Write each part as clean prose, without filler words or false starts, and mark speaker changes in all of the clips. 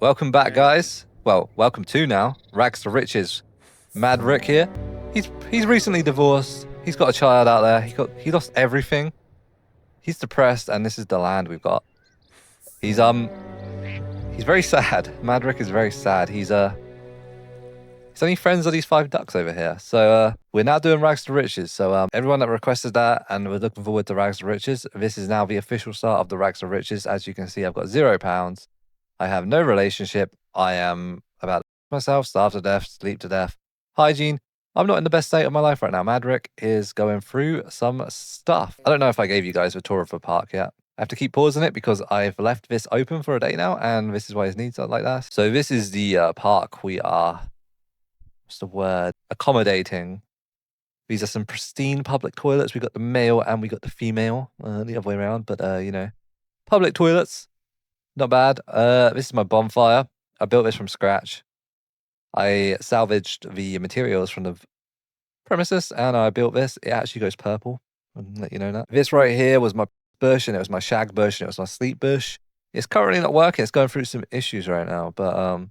Speaker 1: Welcome back, guys. Well, welcome to now. Rags to Riches. Mad Rick here. He's recently divorced. He's got a child out there. He lost everything. He's depressed, and this is the land we've got. He's very sad. Mad Rick is very sad. He's only friends with these 5 ducks over here. So we're now doing Rags to Riches. So everyone that requested that, and we're looking forward to Rags to Riches. This is now the official start of the Rags to Riches. As you can see, I've got £0. I have no relationship. I am about myself, starve to death, sleep to death. Hygiene. I'm not in the best state of my life right now. Mad Rick is going through some stuff. I don't know if I gave you guys a tour of the park yet. I have to keep pausing it because I've left this open for a day now, and this is why his needs are like that. So this is the park we are, what's the word, accommodating. These are some pristine public toilets. We got the male and we got the female, the other way around, but you know, public toilets. Not bad. This is my bonfire. I built this from scratch. I salvaged the materials from the premises and I built this. It actually goes purple. I'll let you know that. This right here was my bush, and it was my shag bush, and it was my sleep bush. It's currently not working. It's going through some issues right now, but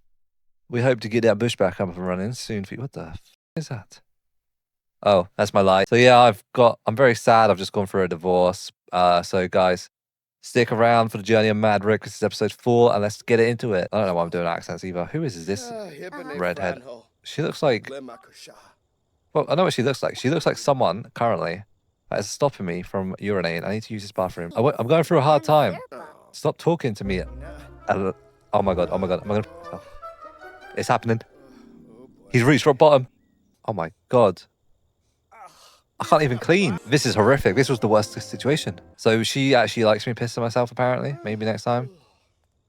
Speaker 1: we hope to get that bush back up and running soon. What the f is that? Oh, that's my light. So yeah, I'm very sad. I've just gone through a divorce. So guys, stick around for the journey of Mad Rick. This is episode 4, and let's get into it. I don't know why I'm doing accents either. Who is this redhead? She looks like... Well, I know what she looks like. She looks like someone, currently, that is stopping me from urinating. I need to use this bathroom. I'm going through a hard time. Stop talking to me. Oh my god, oh my god. Oh. It's happening. He's reached rock bottom. Oh my god. I can't even clean. This is horrific. This was the worst situation. So she actually likes me pissing myself, apparently. Maybe next time.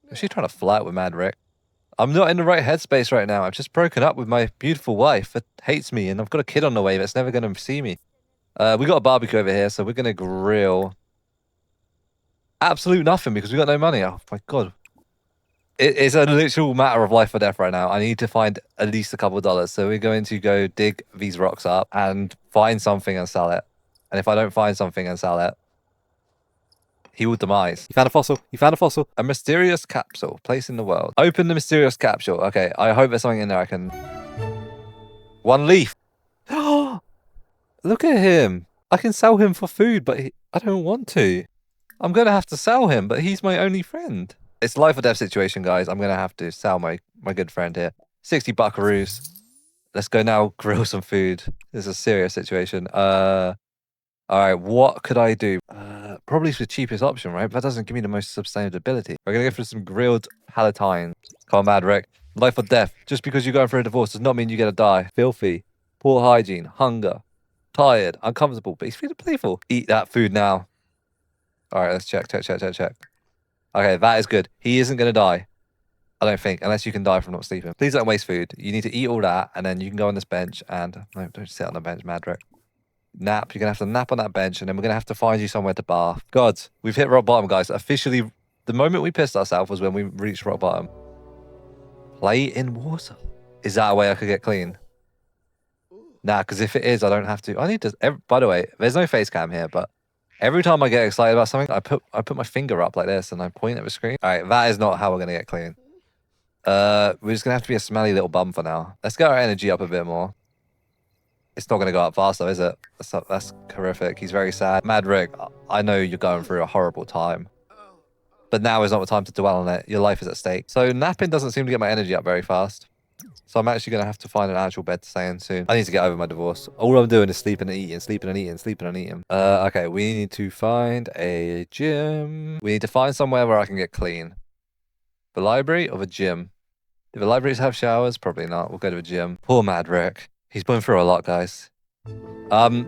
Speaker 1: Is she trying to flirt with Mad Rick? I'm not in the right headspace right now. I've just broken up with my beautiful wife that hates me, and I've got a kid on the way that's never going to see me. We got a barbecue over here, so we're going to grill absolute nothing because we got no money. Oh my god. It's a literal matter of life or death right now. I need to find at least a couple of dollars. So we're going to go dig these rocks up and find something and sell it. And if I don't find something and sell it, he will demise. You found a fossil. You found a fossil. A mysterious capsule. Place in the world. Open the mysterious capsule. Okay, I hope there's something in there I can... 1 leaf. Look at him. I can sell him for food, but I don't want to. I'm going to have to sell him, but he's my only friend. It's life or death situation, guys. I'm going to have to sell my good friend here. 60 buckaroos. Let's go now grill some food. This is a serious situation. All right, what could I do? Probably the cheapest option, right? But that doesn't give me the most sustainability. We're going to go for some grilled palatine. Come on, Mad Rick. Life or death. Just because you're going for a divorce does not mean you get to die. Filthy. Poor hygiene. Hunger. Tired. Uncomfortable. But he's feeling playful. Eat that food now. All right, let's check. Okay, that is good. He isn't going to die. I don't think, unless you can die from not sleeping. Please don't waste food. You need to eat all that, and then you can go on this bench and... No, don't sit on the bench, Mad Rick. Nap. You're going to have to nap on that bench, and then we're going to have to find you somewhere to bath. God, we've hit rock bottom, guys. Officially, the moment we pissed ourselves was when we reached rock bottom. Play in water. Is that a way I could get clean? Nah, because if it is, I don't have to... I need to... By the way, there's no face cam here, but... Every time I get excited about something, I put my finger up like this and I point at the screen. All right, that is not how we're going to get clean. We're just going to have to be a smelly little bum for now. Let's get our energy up a bit more. It's not going to go up fast though, is it? That's horrific. He's very sad. Mad Rick, I know you're going through a horrible time. But now is not the time to dwell on it. Your life is at stake. So napping doesn't seem to get my energy up very fast. So I'm actually going to have to find an actual bed to stay in soon. I need to get over my divorce. All I'm doing is sleeping and eating, sleeping and eating, sleeping and eating. Okay, we need to find a gym. We need to find somewhere where I can get clean. The library or the gym? Do the libraries have showers? Probably not. We'll go to the gym. Poor Mad Rick. He's going through a lot, guys. That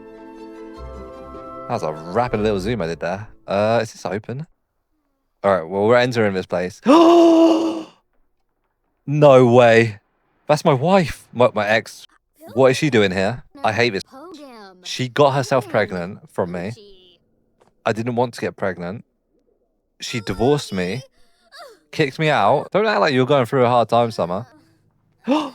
Speaker 1: was a rapid little zoom I did there. Is this open? All right, well, we're entering this place. No way. That's my wife, my ex. What is she doing here? I hate this. She got herself pregnant from me. I didn't want to get pregnant. She divorced me. Kicked me out. Don't act like you're going through a hard time, Summer. I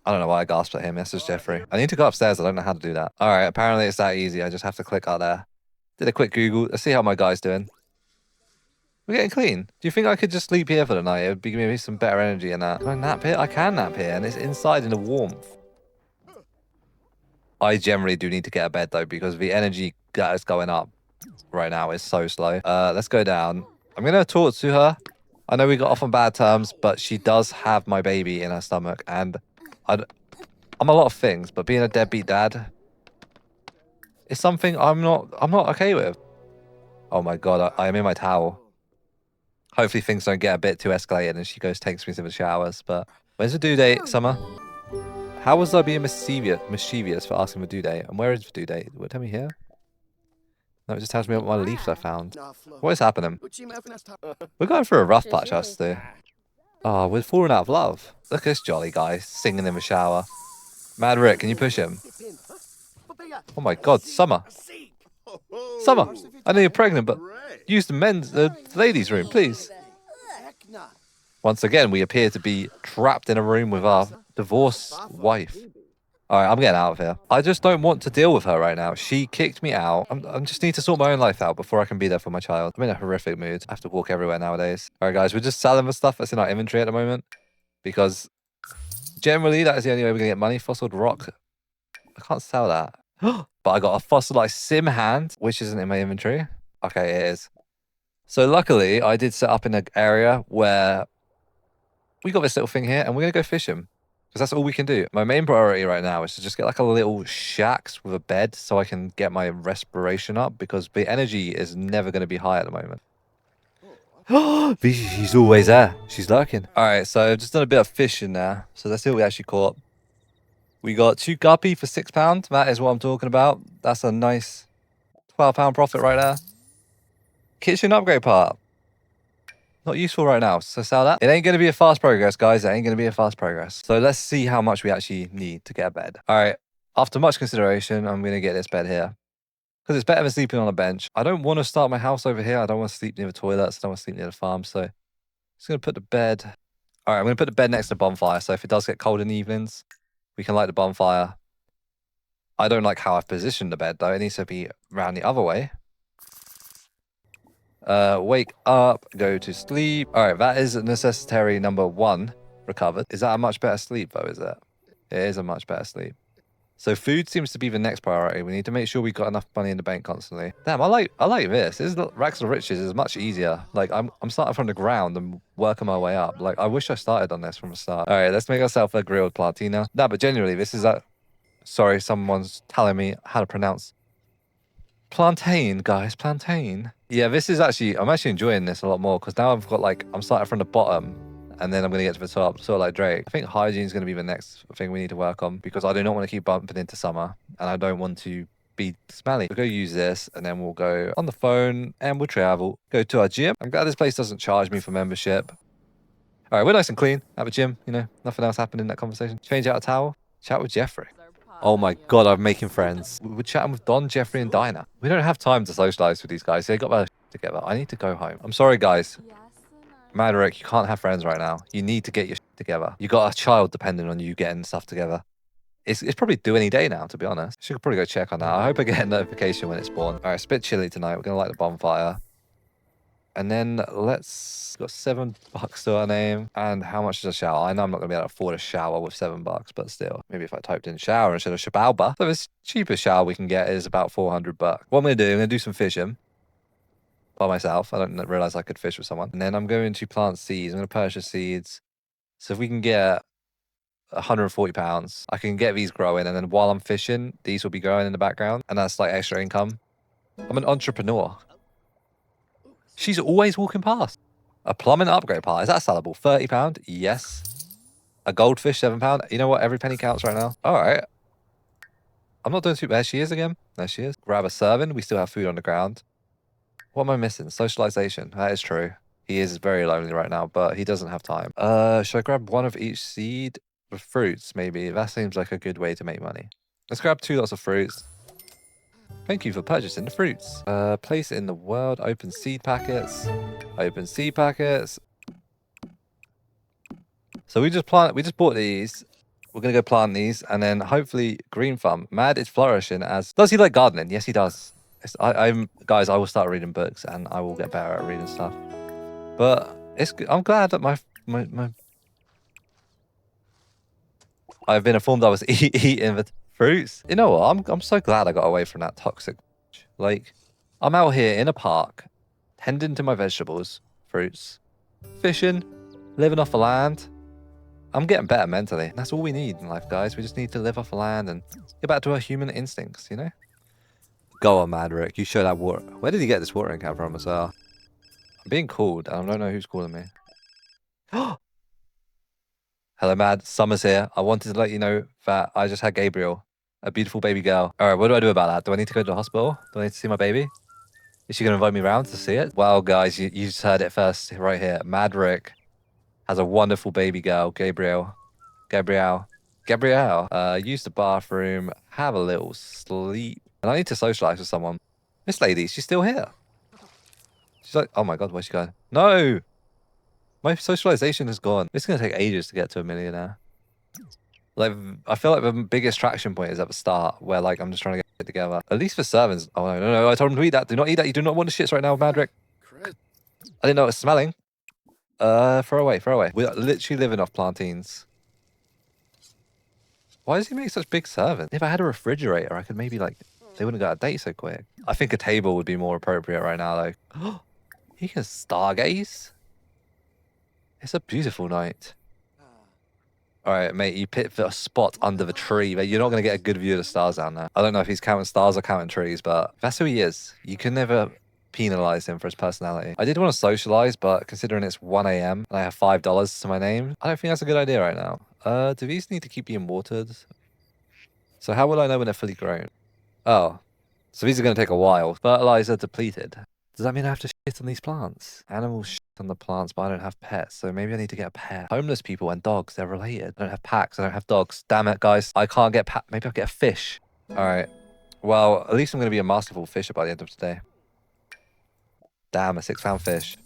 Speaker 1: don't know why I gasped at him. This is Jeffrey. I need to go upstairs. I don't know how to do that. All right, apparently it's that easy. I just have to click out there. Did a quick Google. Let's see how my guy's doing. We're getting clean. Do you think I could just sleep here for the night? It would be giving me some better energy in that. Can I nap here? I can nap here, and it's inside in the warmth. I generally do need to get a bed though, because the energy that is going up right now is so slow. Let's go down. I'm gonna talk to her. I know we got off on bad terms, but she does have my baby in her stomach, and I'm a lot of things, but being a deadbeat dad is something I'm not okay with. Oh my god, I am in my towel. Hopefully things don't get a bit too escalated and she takes me to the showers. But when's the due date, Summer? How was I being mischievous for asking the due date? And where is the due date? What, tell me here? No, it just tells me what my leaves I found. What is happening? We're going through a rough patch, us two. Oh, we're falling out of love. Look at this jolly guy singing in the shower. Mad Rick, can you push him? Oh my god, Summer. Summer, I know you're pregnant, but use the ladies' room, please. Once again, we appear to be trapped in a room with our divorced wife. All right, I'm getting out of here. I just don't want to deal with her right now. She kicked me out. I just need to sort my own life out before I can be there for my child. I'm in a horrific mood. I have to walk everywhere nowadays. All right, guys, we're just selling the stuff that's in our inventory at the moment because generally that is the only way we're going to get money. Fossiled rock. I can't sell that. But I got a fossilized sim hand, which isn't in my inventory. Okay, it is. So luckily, I did set up in an area where we got this little thing here, and we're going to go fishing. Because that's all we can do. My main priority right now is to just get like a little shacks with a bed so I can get my respiration up, because the energy is never going to be high at the moment. She's always there. She's lurking. All right, so I've just done a bit of fishing there. So let's see what we actually caught. We got 2 guppy for £6. That is what I'm talking about. That's a nice £12 profit right there. Kitchen upgrade part. Not useful right now, so sell that. It ain't going to be a fast progress, guys. It ain't going to be a fast progress. So let's see how much we actually need to get a bed. All right, after much consideration, I'm going to get this bed here. Because it's better than sleeping on a bench. I don't want to start my house over here. I don't want to sleep near the toilets. I don't want to sleep near the farm. So I'm just going to put the bed... All right, I'm going to put the bed next to the bonfire. So if it does get cold in the evenings, we can light the bonfire. I don't like how I've positioned the bed, though. It needs to be around the other way. Wake up, go to sleep. All right, that is necessary number 1 recovered. Is that a much better sleep, though, is it? It is a much better sleep. So food seems to be the next priority. We need to make sure we got enough money in the bank constantly. Damn, I like this. Racks of Riches is much easier. Like, I'm starting from the ground and working my way up. Like, I wish I started on this from the start. All right, let's make ourselves a grilled plantina. No, but genuinely, this is a... Sorry, someone's telling me how to pronounce... Plantain, guys, plantain. Yeah, this is actually... I'm actually enjoying this a lot more because now I've got, like... I'm starting from the bottom and then I'm going to get to the top, sort of like Drake. I think hygiene is going to be the next thing we need to work on because I do not want to keep bumping into summer and I don't want to be smelly. We'll go use this and then we'll go on the phone and we'll travel. Go to our gym. I'm glad this place doesn't charge me for membership. All right, we're nice and clean at the gym. You know, nothing else happened in that conversation. Change out a towel. Chat with Jeffrey. Oh my god, I'm making friends. We're chatting with Don, Jeffrey, and Dinah. We don't have time to socialize with these guys. They got their together. I need to go home. I'm sorry, guys. Mad Rick, you can't have friends right now. You need to get your together. You got a child depending on you getting stuff together. It's probably due any day now, to be honest. Should probably go check on that. I hope I get a notification when it's born. All right, it's a bit chilly tonight. We're going to light the bonfire. And then got $7 to our name. And how much is a shower? I know I'm not going to be able to afford a shower with $7, but still. Maybe if I typed in shower instead of shabauba. So the cheapest shower we can get is about $400. What I'm going to do, I'm going to do some fishing by myself. I don't realize I could fish with someone. And then I'm going to plant seeds. I'm going to purchase seeds. So if we can get £140, I can get these growing. And then while I'm fishing, these will be growing in the background. And that's like extra income. I'm an entrepreneur. She's always walking past. A plumbing upgrade part. Is that sellable? £30? Yes. A goldfish, £7. You know what? Every penny counts right now. All right. I'm not doing too bad. There she is again. There she is. Grab a serving. We still have food on the ground. What am I missing? Socialization. That is true. He is very lonely right now, but he doesn't have time. Should I grab one of each seed? With fruits, maybe. That seems like a good way to make money. Let's grab 2 lots of fruits. Thank you for purchasing the fruits. Place it in the world. Open seed packets. Open seed packets. So we just bought these. We're going to go plant these. And then hopefully Green Thumb. Mad is flourishing as... Does he like gardening? Yes, he does. Guys, I will start reading books and I will get better at reading stuff. But I'm glad that I've been informed I was eating the fruits. You know what? I'm so glad I got away from that toxic. Like, I'm out here in a park, tending to my vegetables, fruits, fishing, living off the land. I'm getting better mentally. That's all we need in life, guys. We just need to live off the land and get back to our human instincts, you know? Go on, Mad Rick. You show that water. Where did he get this watering can from as well? I'm being called. I don't know who's calling me. Hello, Mad. Summer's here. I wanted to let you know that I just had Gabriel, a beautiful baby girl. All right, what do I do about that? Do I need to go to the hospital? Do I need to see my baby? Is she going to invite me around to see it? Well, guys, you just heard it first right here. Mad Rick has a wonderful baby girl, Gabriel. Gabrielle. Use the bathroom, have a little sleep. And I need to socialize with someone. This lady, she's still here. She's like, oh my God, where's she going? No! My socialization is gone. It's going to take ages to get to a millionaire. Like, I feel like the biggest traction point is at the start, where like I'm just trying to get it together. At least for servants. Oh no! I told him to eat that. Do not eat that. You do not want the shits right now, Madrick. I didn't know it was smelling. Throw away. We're literally living off plantains. Why does he make such big servants? If I had a refrigerator, I could maybe like they wouldn't go out of date so quick. I think a table would be more appropriate right now, though. He can stargaze. It's a beautiful night. All right, mate, you picked a spot under the tree. But you're not going to get a good view of the stars down there. I don't know if he's counting stars or counting trees, but that's who he is. You can never penalize him for his personality. I did want to socialize, but considering it's 1 a.m. and I have $5 to my name, I don't think that's a good idea right now. Do these need to keep being watered? So how will I know when they're fully grown? Oh, so these are going to take a while. Fertilizer depleted. Does that mean I have to shit on these plants? Animals shit on the plants, but I don't have pets, so maybe I need to get a pet. Homeless people and dogs, they're related. I don't have packs, I don't have dogs. Damn it, guys. I can't get maybe I'll get a fish. All right. Well, at least I'm going to be a masterful fisher by the end of today. Damn, a 6-pound fish.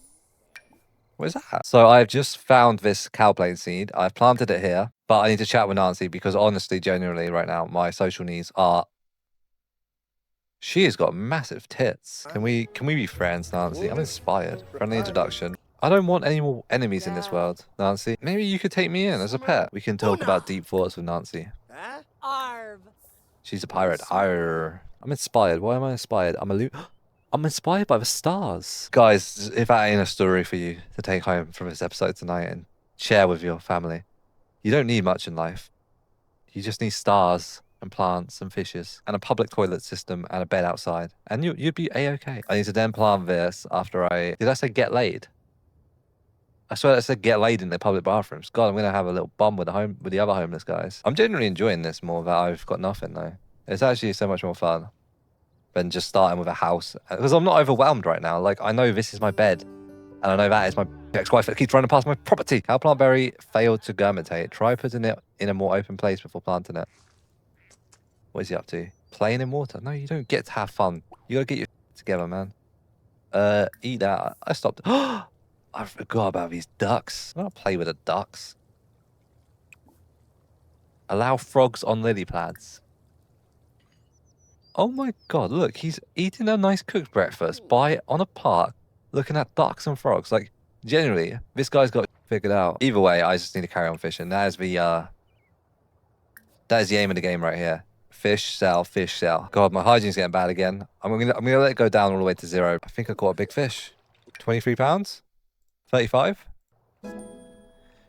Speaker 1: What is that? So I've just found this cowplane seed. I've planted it here, but I need to chat with Nancy because honestly, genuinely, right now, my social needs are... She has got massive tits. Can we be friends, Nancy? I'm inspired. Friendly introduction. I don't want any more enemies in this world, Nancy. Maybe you could take me in as a pet. We can talk about deep thoughts with Nancy. She's a pirate. Arr. I'm inspired. Why am I inspired? I'm inspired by the stars. Guys, if that ain't a story for you to take home from this episode tonight and share with your family, you don't need much in life. You just need stars and plants and fishes and a public toilet system and a bed outside. And you'd be A-okay. I need to then plant this after did I say get laid? I swear I said get laid in the public bathrooms. God, I'm going to have a little bum with the other homeless guys. I'm genuinely enjoying this more that I've got nothing though. It's actually so much more fun than just starting with a house. Because I'm not overwhelmed right now. Like, I know this is my bed. And I know that is my ex-wife that keeps running past my property. Cowplant berry failed to germinate. Try putting it in a more open place before planting it. What is he up to? Playing in water? No, you don't get to have fun. You gotta get your together, man. Eat that. I stopped. I forgot about these ducks. I'm gonna play with the ducks. Allow frogs on lily pads. Oh my God, look, he's eating a nice cooked breakfast on a park, looking at ducks and frogs. Like, genuinely, this guy's got it figured out. Either way, I just need to carry on fishing. That is the aim of the game right here. Fish, sell, fish, sell. God, my hygiene's getting bad again. I'm gonna let it go down all the way to 0. I think I caught a big fish. 23 pounds? 35?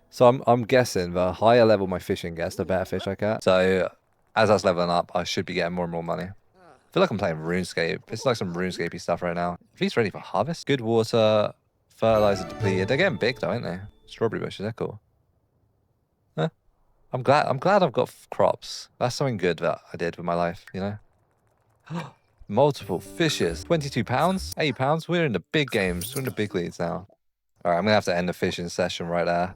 Speaker 1: So I'm guessing the higher level my fishing gets, the better fish I get. So as that's leveling up, I should be getting more and more money. I feel like I'm playing RuneScape. It's like some RuneScapey stuff right now. If he's ready for harvest, good water, fertilizer depleted. They're getting big though, aren't they? Strawberry bushes, they're cool. Huh? I'm glad I've got crops. That's something good that I did with my life, you know? Multiple fishes. 22 pounds? 8 pounds? We're in the big games. We're in the big leagues now. All right, I'm going to have to end the fishing session right there.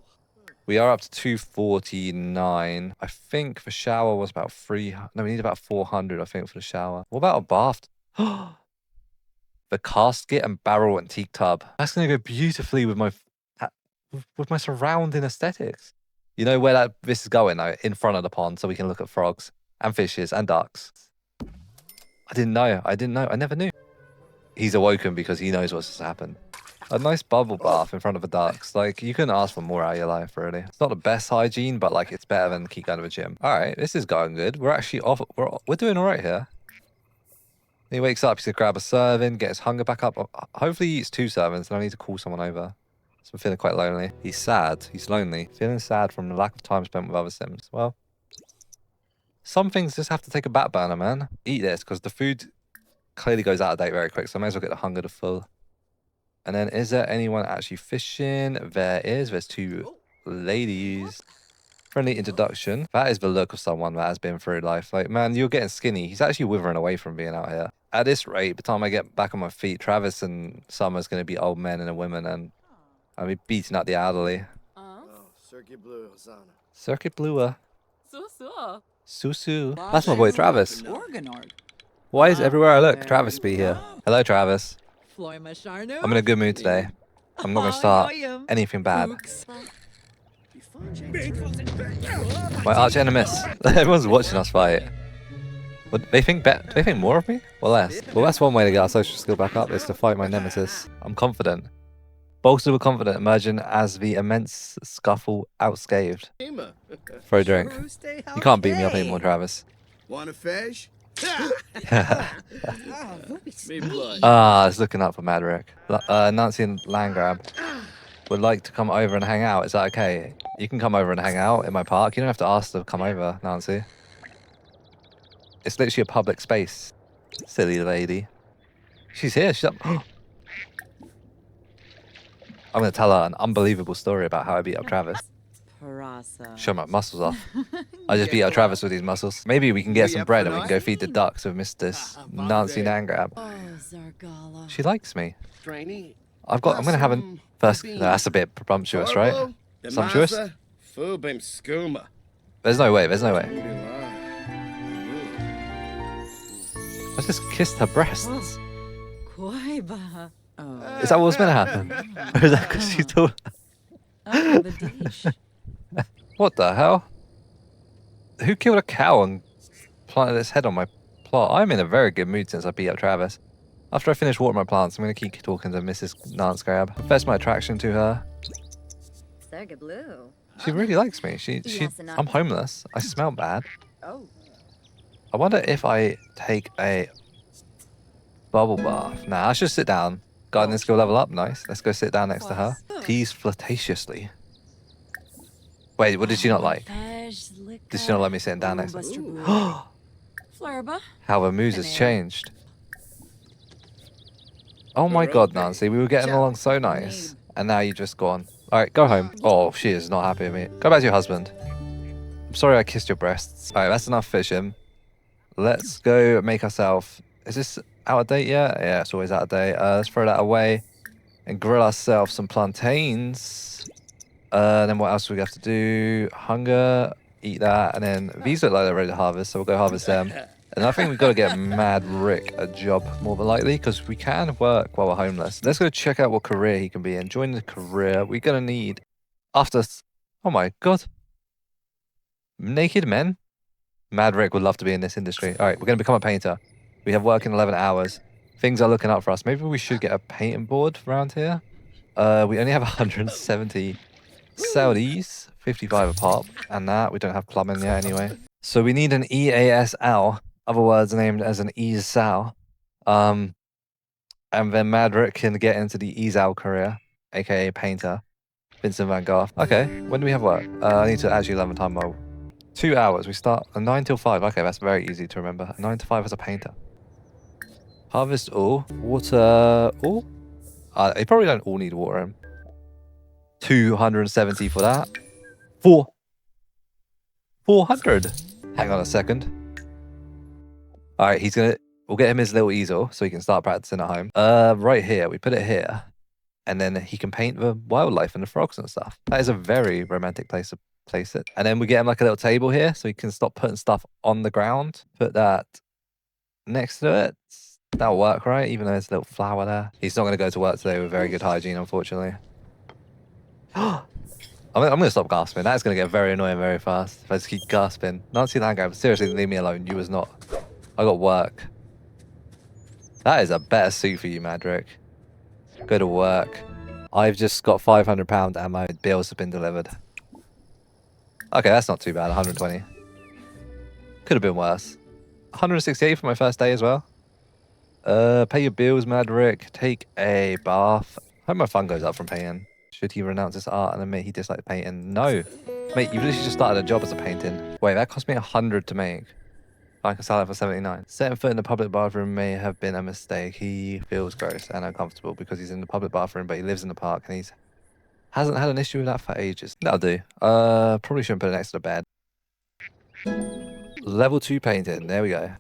Speaker 1: We are up to 249. I think the shower was about 300. No, we need about 400, I think, for the shower. What about a bath? The casket and barrel antique tub. That's going to go beautifully with my surrounding aesthetics. You know where this is going, though? In front of the pond, so we can look at frogs and fishes and ducks. I didn't know. I never knew. He's awoken because he knows what's happened. A nice bubble bath in front of the ducks. Like, you couldn't ask for more out of your life, really. It's not the best hygiene, but like, it's better than keep going to a gym. All right, this is going good. We're actually off. We're doing all right here. He wakes up, he's gonna grab a serving, get his hunger back up. Hopefully he eats 2 servings, and I need to call someone over. So I'm feeling quite lonely. He's sad. He's lonely. Feeling sad from the lack of time spent with other Sims. Well, some things just have to take a back burner, man. Eat this, because the food clearly goes out of date very quick, so I may as well get the hunger to full. And then, is there anyone actually fishing? There is. There's 2 ladies. Friendly introduction. That is the look of someone that has been through life. Like, man, you're getting skinny. He's actually withering away from being out here. At this rate, by the time I get back on my feet, Travis and Summer's going to be old men and women, and I'll be beating out the elderly.
Speaker 2: Circuit Blue, Hosanna.
Speaker 1: Circuit Bluer.
Speaker 3: Susu.
Speaker 1: Susu. That's my boy Travis.
Speaker 3: Organorg.
Speaker 1: Why is everywhere I look, Travis be here? Hello, Travis.
Speaker 3: Floima Sharno.
Speaker 1: I'm in a good mood today. I'm not going to start anything bad. My arch enemies. Everyone's watching us fight. What, they think do they think more of me or less? Well, that's one way to get our social skill back up, is to fight my nemesis. I'm confident. Bolstered with confidence, emerging as the immense scuffle unscathed. Throw a drink. You can't beat me up anymore, Travis.
Speaker 2: Want a fish?
Speaker 1: It's looking up for Madrick. Nancy and Landgrab would like to come over and hang out. Is that okay? You can come over and hang out in my park. You don't have to ask to come over, Nancy. It's literally a public space. Silly lady. She's here. She's up. I'm going to tell her an unbelievable story about how I beat up Travis. Show my muscles off. I just beat up Travis with these muscles. Maybe we can get some bread and we can go feed the ducks with Mistress Nancy Nangrab. She likes me. I'm going to have a first. No, that's a bit presumptuous, right? Sumptuous? There's no way. There's no way. I just kissed her breasts. Is that what's meant to happen? Or is that because she told? What the hell? Who killed a cow and planted its head on my plot? I'm in a very good mood since I beat up Travis. After I finish watering my plants, I'm going to keep talking to Mrs. Nancegrab. Confess my attraction to her. She really likes me. I'm homeless. I smell bad. I wonder if I take a bubble bath. Nah, I should sit down. Gardening skill level up. Nice. Let's go sit down next to her. Tease flirtatiously. Wait, what did she not like? Did she not let me sit down next to her? How her mood has changed. Oh my god, Nancy, we were getting along so nice. And now you're just gone. Alright, go home. Oh, she is not happy with me. Go back to your husband. I'm sorry I kissed your breasts. Alright, that's enough fishing. Let's go make ourselves... Is this out of date yet? Yeah, it's always out of date. Let's throw that away and grill ourselves some plantains. Then what else do we have to do? Hunger, eat that, and then these look like they're ready to harvest, so we'll go harvest them. And I think we've got to get Mad Rick a job more than likely, because we can work while we're homeless. Let's go check out what career he can be in. Join the career. We're going to need, after... Oh my god. Naked men? Mad Rick would love to be in this industry. All right, we're going to become a painter. We have work in 11 hours. Things are looking up for us. Maybe we should get a painting board around here. We only have 170. Sell these. 55 a pop. And that. We don't have plumbing yet anyway. So we need an EASL. Other words named as an ESAL. And then Mad Rick can get into the ESAL career. A.k.a. painter. Vincent van Gogh. Okay, when do we have work? I need to actually learn the time mode. 2 hours. We start 9 till 5. Okay, that's very easy to remember. 9 to 5 as a painter. Harvest all. Water all. They probably don't all need water in. 270 for that. 400. Hang on a second. All right, we'll get him his little easel so he can start practicing at home. Right here, we put it here. And then he can paint the wildlife and the frogs and stuff. That is a very romantic place to place it. And then we get him like a little table here so he can stop putting stuff on the ground. Put that next to it. That'll work, right? Even though there's a little flower there. He's not going to go to work today with very good hygiene, unfortunately. I'm going to stop gasping. That's going to get very annoying very fast if I just keep gasping. Nancy Landgrab, seriously, leave me alone. You was not. I got work. That is a better suit for you, Madrick. Go to work. I've just got £500 and my bills have been delivered. Okay, that's not too bad. 120. Could have been worse. 168 for my first day as well. Pay your bills, Mad Rick. Take a bath. Hope my fun goes up from painting. Should he renounce his art and admit he disliked painting? No. Mate, you've literally just started a job as a painting. Wait, that cost me 100 to make. I can sell it for 79. Setting foot in the public bathroom may have been a mistake. He feels gross and uncomfortable because he's in the public bathroom, but he lives in the park and he's hasn't had an issue with that for ages. That'll do. Probably shouldn't put it next to the bed. Level 2 painting. There we go.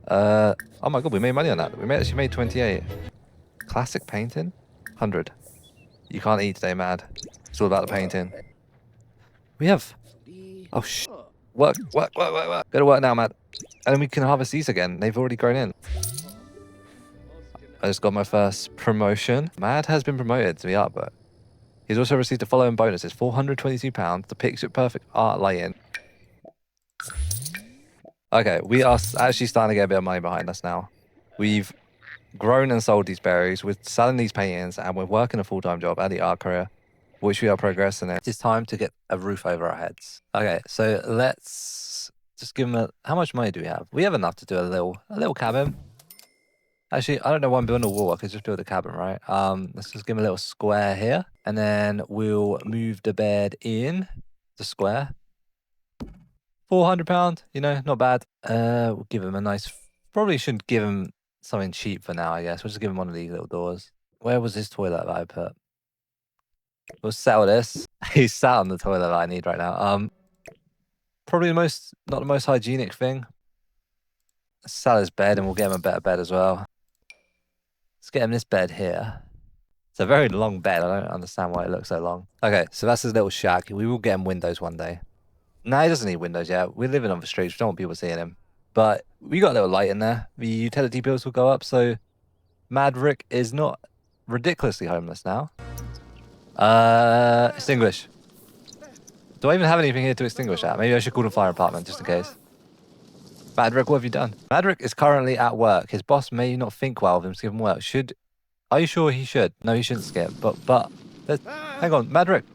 Speaker 1: Oh my god, we made money on that. We actually made 28. Classic painting? 100. You can't eat today, Mad. It's all about the painting. We have... Oh, work. Go to work now, Mad. And then we can harvest these again. They've already grown in. I just got my first promotion. Mad has been promoted to the art book. He's also received the following bonuses. £422 to picture perfect art lighting. Okay, we are actually starting to get a bit of money behind us now. We've grown and sold these berries. We're selling these paintings and we're working a full-time job at the art career, which we are progressing in. It's time to get a roof over our heads. Okay, so let's just give him a... How much money do we have? We have enough to do a little cabin. Actually, I don't know why I'm building a wall. I could just build a cabin, right? Let's just give him a little square here. And then we'll move the bed in the square. £400, you know, not bad. We'll give him a nice... Probably shouldn't give him something cheap for now, I guess. We'll just give him one of these little doors. Where was his toilet that I put? We'll sell this. He's sat on the toilet that I need right now. Probably not the most hygienic thing. Let's sell his bed and we'll get him a better bed as well. Let's get him this bed here. It's a very long bed. I don't understand why it looks so long. Okay, so that's his little shack. We will get him windows one day. No, he doesn't need windows yet. We're living on the streets. We don't want people seeing him. But we got a little light in there. The utility bills will go up, so Mad Rick is not ridiculously homeless now. Extinguish. Do I even have anything here to extinguish at? Maybe I should call the fire department just in case. Mad Rick, what have you done? Mad Rick is currently at work. His boss may not think well of him to give him work. Are you sure he should? No, he shouldn't skip. But hang on, Mad Rick.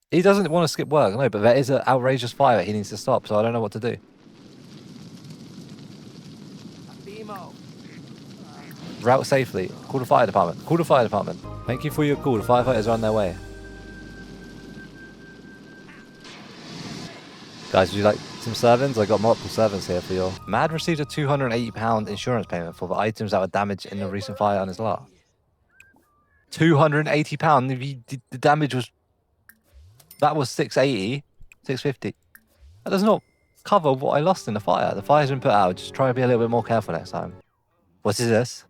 Speaker 1: He doesn't want to skip work, no, but there is an outrageous fire that he needs to stop, so I don't know what to do. Route safely. Call the fire department. Call the fire department. Thank you for your call. The firefighters are on their way. Guys, would you like some servants? I got multiple servants here for you. Mad received a £280 insurance payment for the items that were damaged in the recent fire on his lot. £280. The damage was... That was 680, 650. That does not cover what I lost in the fire. The fire's been put out. Just try to be a little bit more careful next time. What is this?